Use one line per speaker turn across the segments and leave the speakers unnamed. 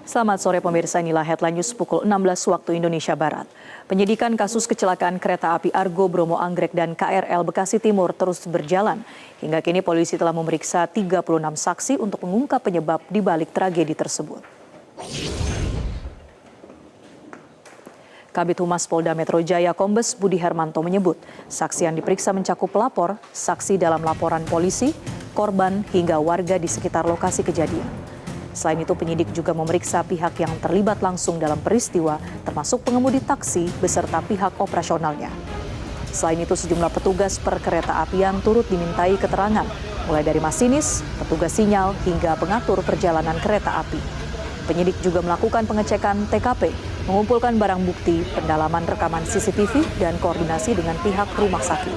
Selamat sore pemirsa, inilah headline news pukul 16 waktu Indonesia Barat. Penyidikan kasus kecelakaan kereta api Argo Bromo Anggrek dan KRL Bekasi Timur terus berjalan. Hingga kini polisi telah memeriksa 36 saksi untuk mengungkap penyebab di balik tragedi tersebut. Kabid Humas Polda Metro Jaya Kombes Budi Hermanto menyebut, saksi yang diperiksa mencakup pelapor, saksi dalam laporan polisi, korban hingga warga di sekitar lokasi kejadian. Selain itu, penyidik juga memeriksa pihak yang terlibat langsung dalam peristiwa, termasuk pengemudi taksi beserta pihak operasionalnya. Selain itu, sejumlah petugas perkereta apian turut dimintai keterangan, mulai dari masinis, petugas sinyal, hingga pengatur perjalanan kereta api. Penyidik juga melakukan pengecekan TKP, mengumpulkan barang bukti, pendalaman rekaman CCTV, dan koordinasi dengan pihak rumah sakit.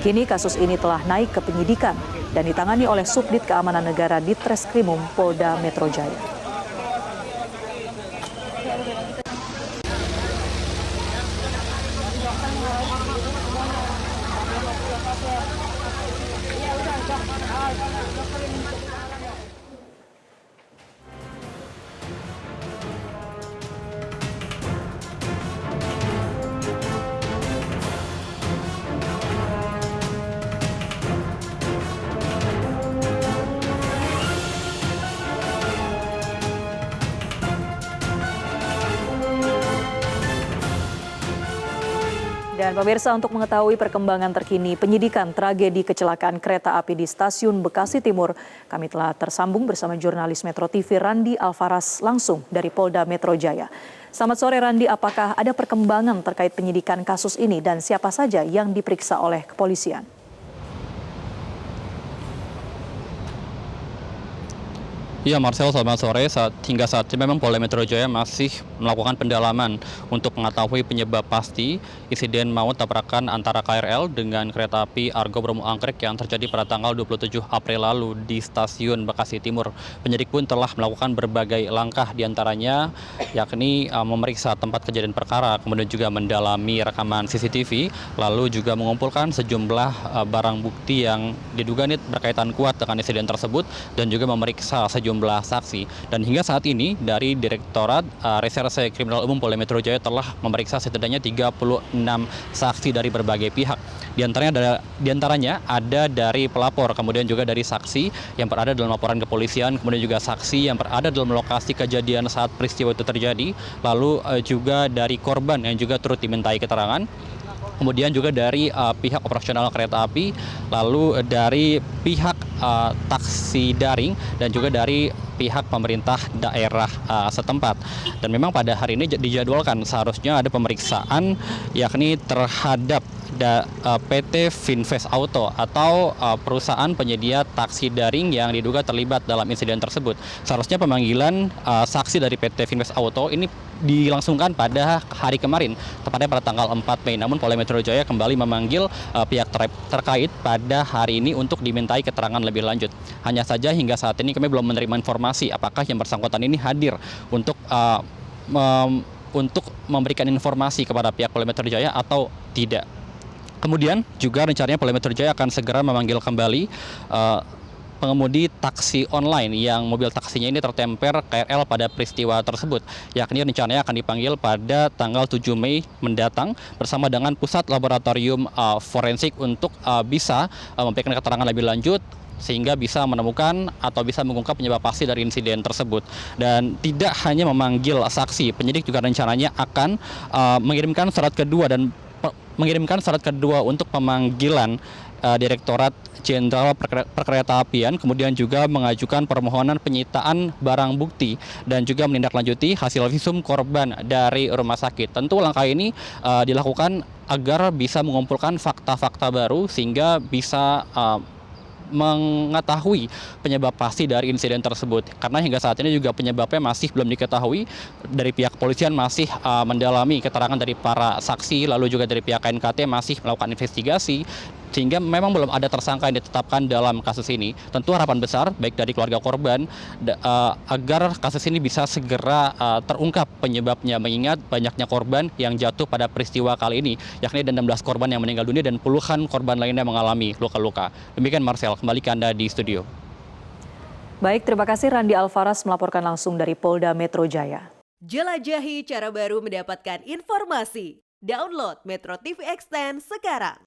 Kini kasus ini telah naik ke penyidikan dan ditangani oleh Subdit Keamanan Negara Ditreskrimum Polda Metro Jaya. Dan pemirsa, untuk mengetahui perkembangan terkini penyidikan tragedi kecelakaan kereta api di Stasiun Bekasi Timur, kami telah tersambung bersama jurnalis Metro TV Randi Alvaras langsung dari Polda Metro Jaya. Selamat sore Randi, apakah ada perkembangan terkait penyidikan kasus ini dan siapa saja yang diperiksa oleh kepolisian?
Iya Marcel, selamat sore. Hingga saat ini memang Polda Metro Jaya masih melakukan pendalaman untuk mengetahui penyebab pasti insiden maut tabrakan antara KRL dengan kereta api Argo Bromo Anggrek yang terjadi pada tanggal 27 April lalu di Stasiun Bekasi Timur. Penyidik pun telah melakukan berbagai langkah, diantaranya yakni memeriksa tempat kejadian perkara, kemudian juga mendalami rekaman CCTV, lalu juga mengumpulkan sejumlah barang bukti yang diduga berkaitan kuat dengan insiden tersebut, dan juga memeriksa sejumlah saksi. Dan hingga saat ini dari Direktorat Reserse Kriminal Umum Polda Metro Jaya telah memeriksa setidaknya 36 saksi dari berbagai pihak. Di antaranya ada dari pelapor, kemudian juga dari saksi yang berada dalam laporan kepolisian, kemudian juga saksi yang berada dalam lokasi kejadian saat peristiwa itu terjadi, lalu juga dari korban yang juga turut dimintai keterangan. Kemudian juga dari pihak operasional kereta api, lalu dari pihak taksi daring, dan juga dari pihak pemerintah daerah setempat. Dan memang pada hari ini dijadwalkan seharusnya ada pemeriksaan yakni terhadap PT Finvest Auto atau perusahaan penyedia taksi daring yang diduga terlibat dalam insiden tersebut. Seharusnya pemanggilan saksi dari PT Finvest Auto ini dilangsungkan pada hari kemarin, tepatnya pada tanggal 4 Mei. Namun Polda Metro Jaya kembali memanggil pihak terkait pada hari ini untuk dimintai keterangan lebih lanjut. Hanya saja hingga saat ini kami belum menerima informasi apakah yang bersangkutan ini hadir untuk memberikan informasi kepada pihak Polda Metro Jaya atau tidak. Kemudian juga rencananya Polda Metro Jaya akan segera memanggil kembali pengemudi taksi online yang mobil taksinya ini tertemper KRL pada peristiwa tersebut, yakni rencananya akan dipanggil pada tanggal 7 Mei mendatang bersama dengan Pusat Laboratorium Forensik untuk bisa memberikan keterangan lebih lanjut sehingga bisa menemukan atau bisa mengungkap penyebab pasti dari insiden tersebut. Dan tidak hanya memanggil saksi, penyidik juga rencananya akan mengirimkan surat kedua untuk pemanggilan Direktorat Jenderal Perkeretaapian, kemudian juga mengajukan permohonan penyitaan barang bukti dan juga menindaklanjuti hasil visum korban dari rumah sakit. Tentu langkah ini dilakukan agar bisa mengumpulkan fakta-fakta baru sehingga bisa mengetahui penyebab pasti dari insiden tersebut. Karena hingga saat ini juga penyebabnya masih belum diketahui. Dari pihak kepolisian masih mendalami keterangan dari para saksi, lalu juga dari pihak KNKT masih melakukan investigasi, sehingga memang belum ada tersangka yang ditetapkan dalam kasus ini. Tentu harapan besar baik dari keluarga korban agar kasus ini bisa segera terungkap penyebabnya, mengingat banyaknya korban yang jatuh pada peristiwa kali ini, yakni ada 16 korban yang meninggal dunia dan puluhan korban lainnya mengalami luka-luka. Demikian Marcel, kembali ke Anda di studio.
Baik, terima kasih Randi Alfaras melaporkan langsung dari Polda Metro Jaya.
Jelajahi cara baru mendapatkan informasi. Download Metro TV Extend sekarang.